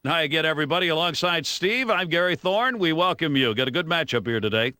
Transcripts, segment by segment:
Hi again, everybody. Alongside Steve, I'm Gary Thorne. We welcome you. Got a good matchup here today.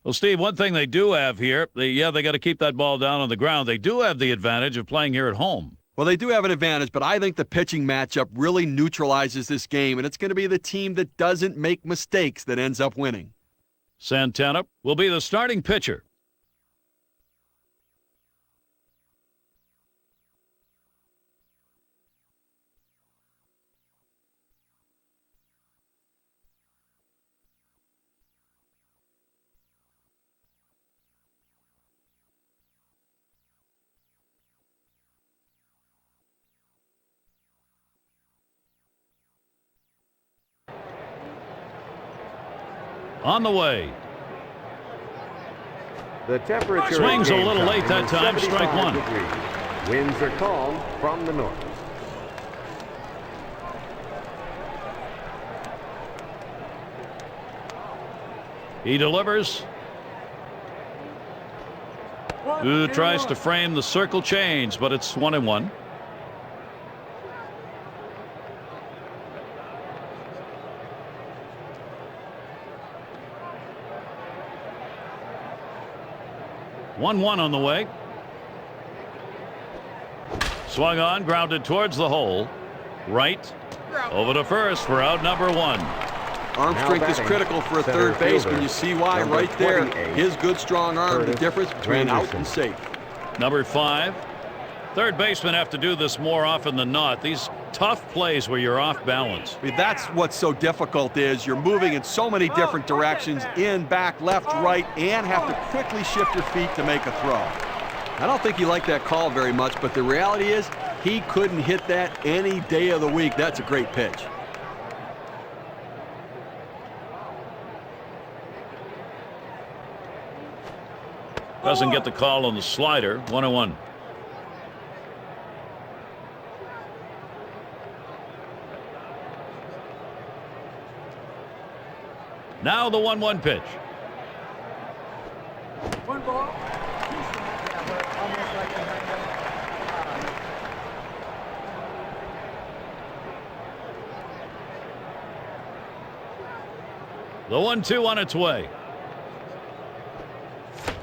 Well, Steve, one thing they do have here, they got to keep that ball down on the ground. They do have the advantage of playing here at home. Well, they do have an advantage, but I think the pitching matchup really neutralizes this game, and it's going to be the team that doesn't make mistakes that ends up winning. Santana will be the starting pitcher. On the way. The temperature swings a little late that time. Strike one. Degrees. Winds are calm from the north. He delivers. Who tries to frame the circle change, but it's 1-1. One on the way. Swung on, grounded towards the hole. Right. Over to first for out number one. Arm strength is critical for a third baseman. You see why right there. His good, strong arm, the difference between out and safe. Number 5. Third basemen have to do this more often than not. These tough plays where you're off balance. I mean, that's what's so difficult is you're moving in so many different directions, in, back, left, right, and have to quickly shift your feet to make a throw. I don't think he liked that call very much, but the reality is he couldn't hit that any day of the week. That's a great pitch. Doesn't get the call on the slider. 1-1. Now the 1-1 pitch. One ball. The 1-2 on its way.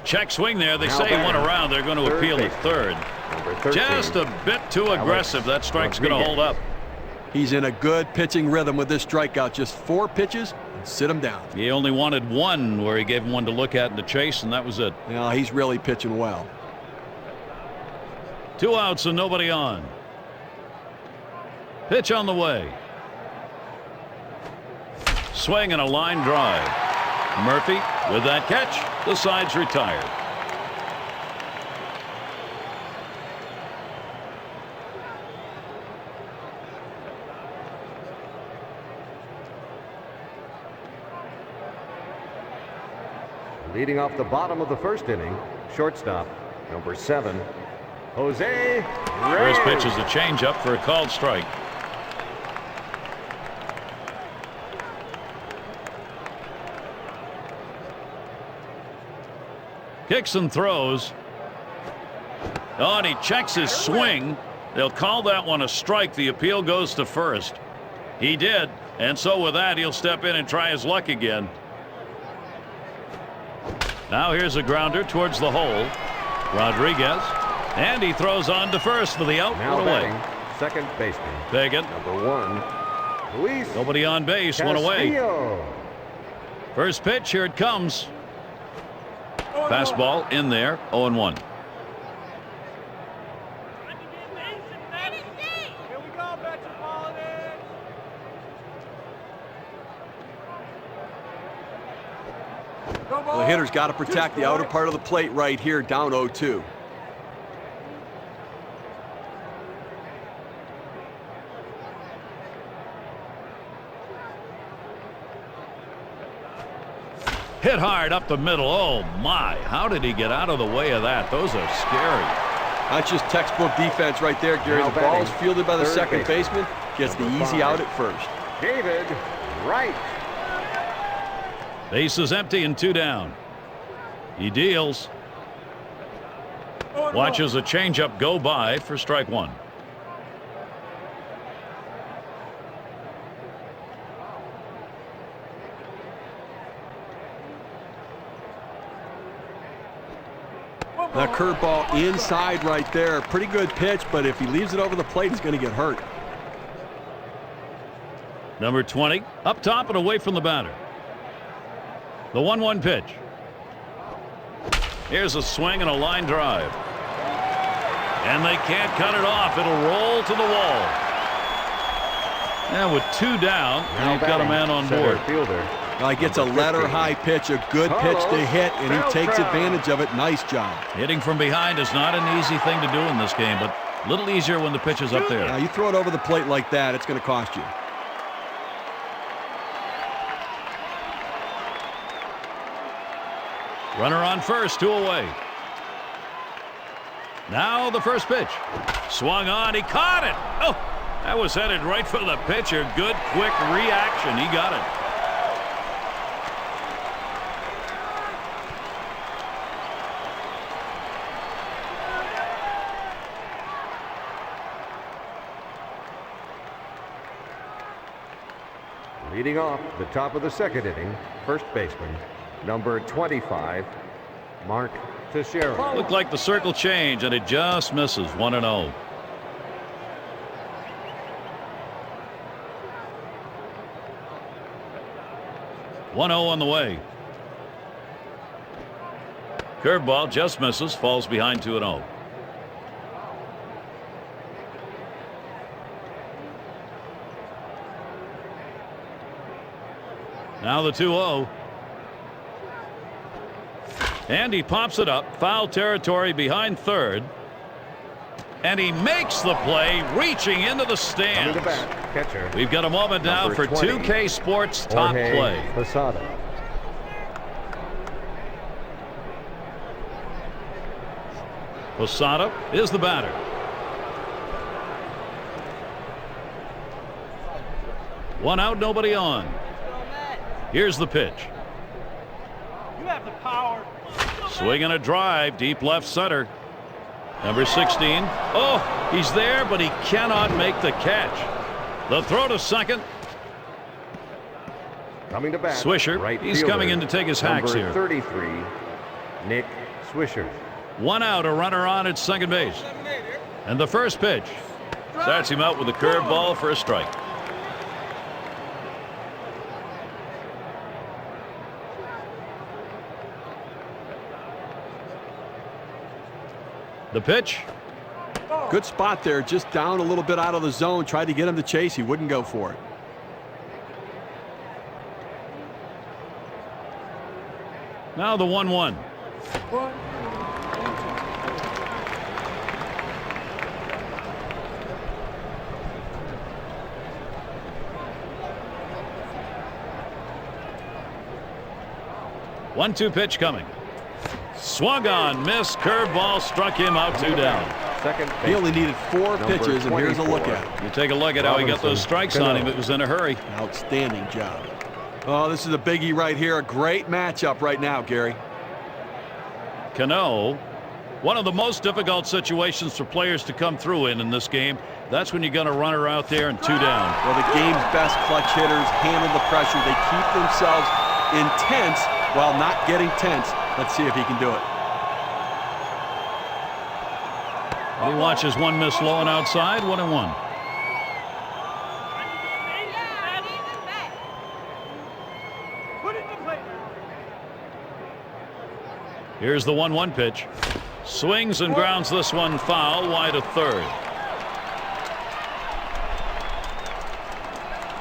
Check swing there. They say he went around. They're going to appeal to third. Just a bit too aggressive. That strike's going to hold up. He's in a good pitching rhythm with this strikeout. Just 4 pitches and sit him down. He only wanted one where he gave him one to look at and to chase, and that was it. Yeah, he's really pitching well. 2 outs and nobody on. Pitch on the way. Swing and a line drive. Murphy with that catch. The side's retired. Leading off the bottom of the first inning, shortstop, number 7, Jose Reyes. First pitch is a changeup for a called strike. Kicks and throws. Oh, and he checks his swing. They'll call that one a strike. The appeal goes to first. He did, and so with that, he'll step in and try his luck again. Now here's a grounder towards the hole. Rodriguez, and he throws on to first for the out. Now one away. batting, second baseman. Pagan. Number 1, Luis. Nobody on base. Castillo. One away. First pitch. Here it comes. Fastball in there. 0-1. The hitter's got to protect the outer part of the plate right here, down 0-2. Hit hard up the middle. Oh, my. How did he get out of the way of that? Those are scary. That's just textback defense right there, Gary. The ball's fielded by the second baseman. Gets the easy out at first. David Wright. Base is empty and 2 down. He deals. Watches a changeup go by for strike 1. That curveball inside right there. Pretty good pitch, but if he leaves it over the plate, he's going to get hurt. Number 20, up top and away from the batter. The 1-1 pitch. Here's a swing and a line drive. And they can't cut it off. It'll roll to the wall. And with 2 down, you've got a man on board. He gets a letter high pitch, a good pitch to hit, and he takes advantage of it. Nice job. Hitting from behind is not an easy thing to do in this game, but a little easier when the pitch is up there. Now, you throw it over the plate like that, it's going to cost you. Runner on first, 2 away. Now the first pitch. Swung on, he caught it. Oh, that was headed right for the pitcher. Good, quick reaction. He got it. Leading off the top of the second inning, first baseman, number 25, Mark Teixeira. Looked like the circle change, and it just misses. 1-0. On the way. Curveball just misses, falls behind 2-0. Now the 2-0. And he pops it up. Foul territory behind third. And he makes the play, reaching into the stands. We've got a moment now for 2K Sports Top Play. Posada is the batter. One out, nobody on. Here's the pitch. You have the power. Swing and a drive, deep left center. Number 16. Oh, he's there, but he cannot make the catch. The throw to second. Coming to bat, Swisher. Right He's fielder, coming in to take his hacks here. 33, Nick Swisher. One out, a runner on at second base. And the first pitch starts him out with a curveball for a strike. The pitch. Good spot there, just down a little bit out of the zone. Tried to get him to chase. He wouldn't go for it. Now the 1-1. One-two pitch coming. Swung on, missed, curveball, struck him out, 2 down. He only needed 4 pitches, and here's a look at it. You take a look at how he got those strikes on him. It was in a hurry. Outstanding job. Oh, this is a biggie right here. A great matchup right now, Gary. Cano, one of the most difficult situations for players to come through in this game. That's when you're going to run her out there and 2 down. Well, the game's best clutch hitters handle the pressure. They keep themselves intense while not getting tense. Let's see if he can do it. He watches one miss low and outside. 1-1. Here's the 1-1 pitch. Swings and grounds this one foul, wide of third.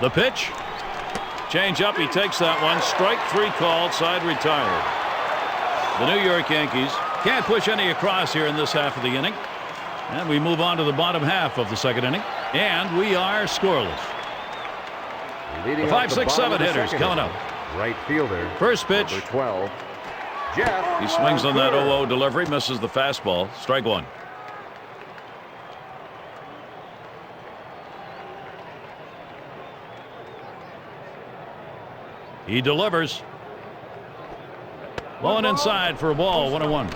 The pitch. Change up, he takes that one. Strike 3 called, side retired. The New York Yankees can't push any across here in this half of the inning. And we move on to the bottom half of the second inning. And we are scoreless. The 5, 6, 7 hitters coming up. Right fielder. First pitch. Number 12. Jeff. He swings on that 0-0 delivery, misses the fastball. Strike 1. He delivers. Low and inside for a ball. 1-1.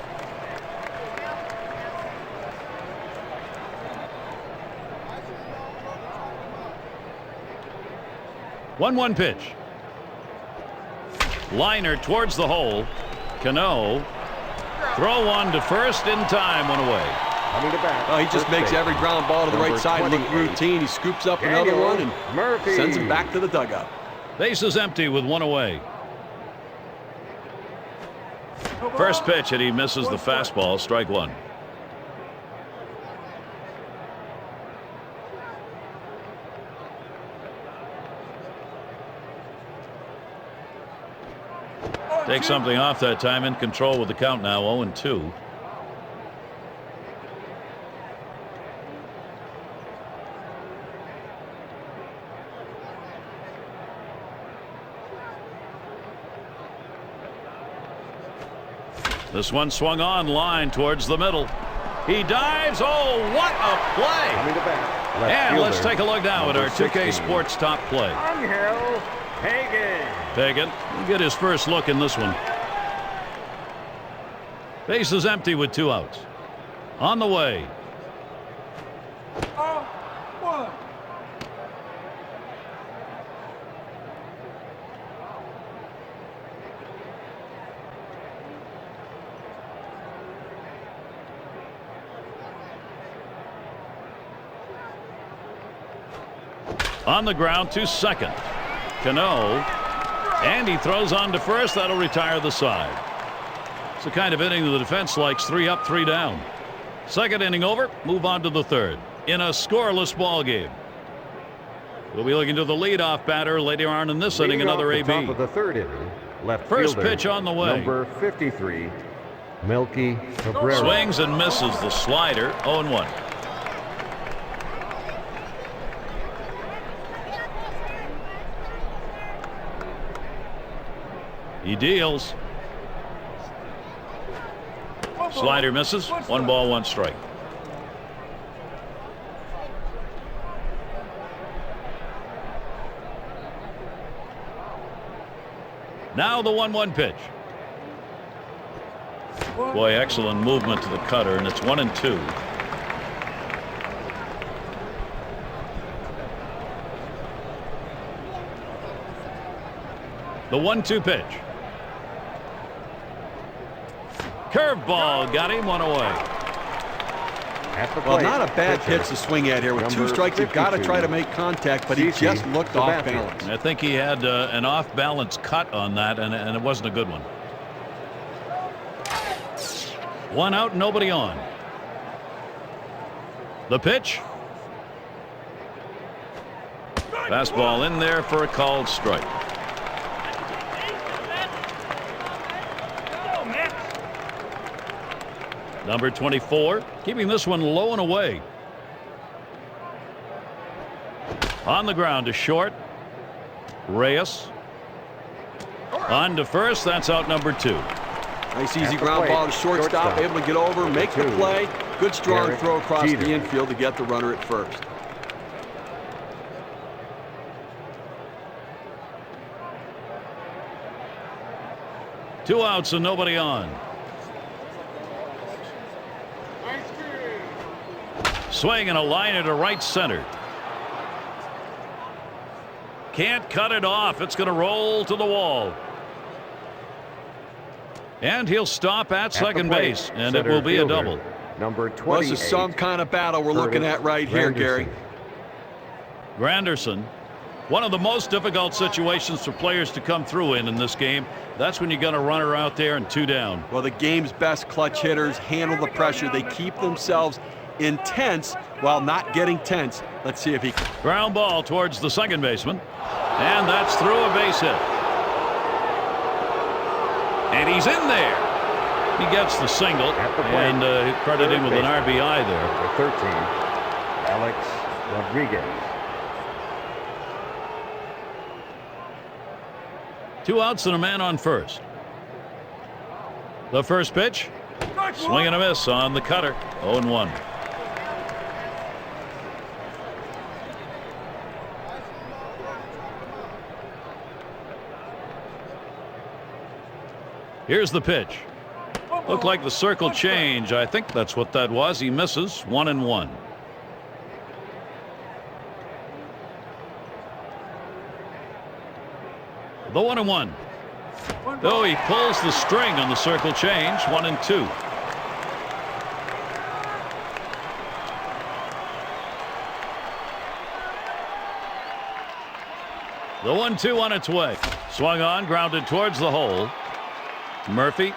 One pitch. Liner towards the hole. Cano Throw one to first in time, one away. Coming to bat. Oh, he just first makes baseman, every ground ball to the right number side look 28, routine. He scoops up another Daniel one and Murphy. sends him back to the dugout. Base is empty with one away. First pitch, and he misses the fastball. Strike one. Take something off that time. In control with the count now, 0-2. This one swung on line towards the middle. He dives. Oh, what a play! Coming to bat. Left And let's fielder, take a look now at number our 2K 16, Sports top play. Angel Hagen. Hagen will get his first look in this one. Base is empty with 2 outs. On the way. On the ground to second. Cano. And he throws on to first. That'll retire the side. It's the kind of inning the defense likes. 3 up, 3 down. Second inning over. Move on to the third. In a scoreless ball game. We'll be looking to the leadoff batter later on in this inning. Leading Another off the AB. top of the third inning. Left First fielder, pitch on the way. Number 53, Melky Cabrera. Swings and misses the slider. 0-1. He deals. Slider misses. 1 ball, 1 strike. Now the 1-1 pitch. Boy, excellent movement to the cutter, and it's 1-2. The 1-2 pitch. Curveball got him, 1 away. At the Well, plate, not a bad pitcher, pitch to swing at here. With 2 number strikes, you've got to 52, try to make contact, but he CC just looked off Sabathia. balance. I think he had an off-balance cut on that, and it wasn't a good one. 1 out, nobody on. The pitch. Fastball in there for a called strike. Number 24, keeping this one low and away. On the ground to short. Reyes. On to first. That's out number 2. Nice easy At the ground plate, ball to shortstop, able to get over, make the 2, play. Good strong Derek throw across Jeter. the infield to get the runner at first. Two outs and nobody on. Swing and a liner to right center. Can't cut it off. It's going to roll to the wall. And he'll stop at second base, and it will be a double. Number Well, 28. this is some kind of battle we're looking at right here, Gary. Granderson, one of the most difficult situations for players to come through in this game. That's when you're going to run her out there and 2 down. Well, the game's best clutch hitters handle the pressure. They keep themselves intense while not getting tense. Let's see if he can. Ground ball towards the second baseman, and that's through a base hit. And he's in there. He gets the single, and credit him with an RBI there. Number 13, Alex Rodriguez. 2 outs and a man on first. The first pitch, swing and a miss on the cutter. 0-1. Here's the pitch. Looked like the circle change. I think that's what that was. He misses. 1-1. The 1-1. Though he pulls the string on the circle change. 1-2. The 1-2 on its way. Swung on, grounded towards the hole. Murphy.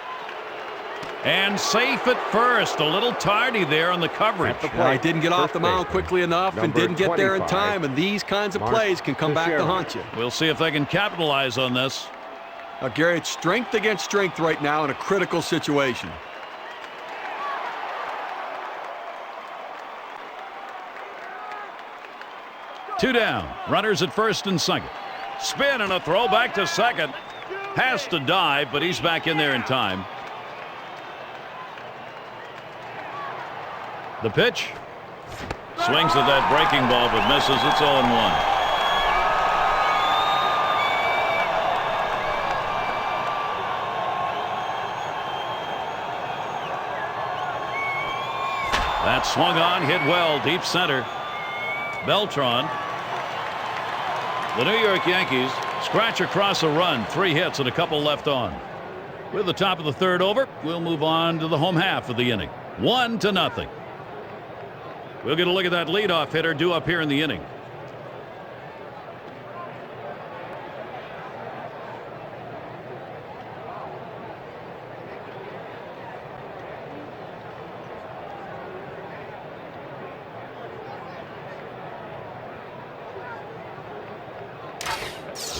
And safe at first. A little tardy there on the coverage. Yeah, he didn't get off the mound quickly enough and didn't get there in time. And these kinds of plays can come back to haunt you. We'll see if they can capitalize on this. Now, Gary, it's strength against strength right now in a critical situation. Two down. Runners at first and second. Spin and a throw back to second. Has to dive, but he's back in there in time. The pitch. Swings at that breaking ball, but misses. It's 0-1. That swung on, hit well, deep center. Beltran. The New York Yankees scratch across a run, 3 hits and a couple left on. With the top of the third over, we'll move on to the home half of the inning. 1-0. We'll get a look at that leadoff hitter due up here in the inning.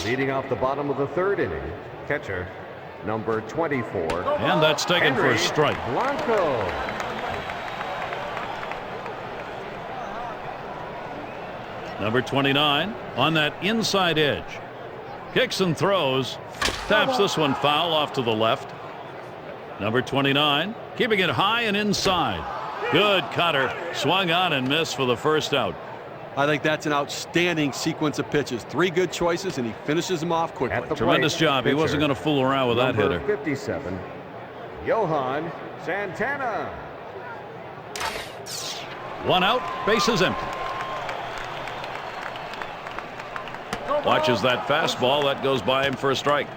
Leading off the bottom of the third inning, catcher, number 24. And that's taken for a strike. Blanco. Number 29 on that inside edge. Kicks and throws. Taps this one foul off to the left. Number 29 keeping it high and inside. Good cutter. Swung on and missed for the first out. I think that's an outstanding sequence of pitches. 3 good choices, and he finishes them off quickly. Tremendous job. He wasn't going to fool around with that hitter. 57, Johan Santana. 1 out. Bases empty. Watches that fastball. That goes by him for a strike.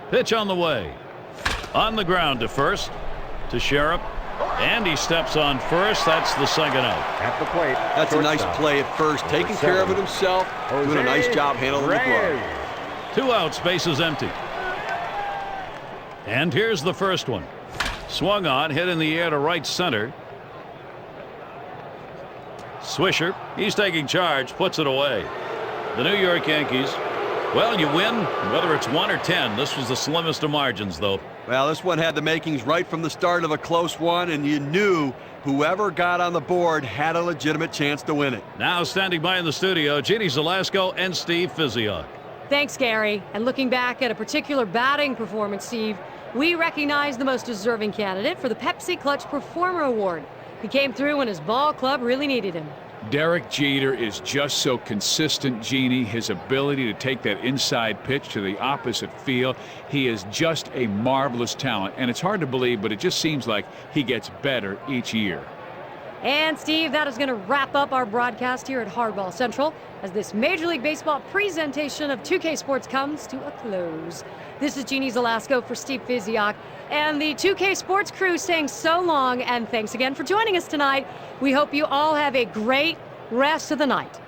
Pitch on the way. On the ground to first. To Sheriff. And he steps on first. That's the second out. At the plate. That's a nice play at first. Taking care of it himself. Doing a nice job handling the glove. 2 outs. Bases empty. And here's the first one. Swung on. Hit in the air to right center. Swisher. He's taking charge. Puts it away. The New York Yankees. Well, you win, whether it's 1 or 10. This was the slimmest of margins, though. Well, this one had the makings right from the start of a close one, and you knew whoever got on the board had a legitimate chance to win it. Now standing by in the studio, Jeannie Zalasko and Steve Physiok. Thanks, Gary. And looking back at a particular batting performance, Steve, we recognize the most deserving candidate for the Pepsi Clutch Performer Award. He came through when his ball club really needed him. Derek Jeter is just so consistent, Jeannie. His ability to take that inside pitch to the opposite field. He is just a marvelous talent. And it's hard to believe, but it just seems like he gets better each year. And, Steve, that is going to wrap up our broadcast here at Hardball Central as this Major League Baseball presentation of 2K Sports comes to a close. This is Jeannie Zalasko for Steve Physiok and the 2K Sports crew saying so long, and thanks again for joining us tonight. We hope you all have a great rest of the night.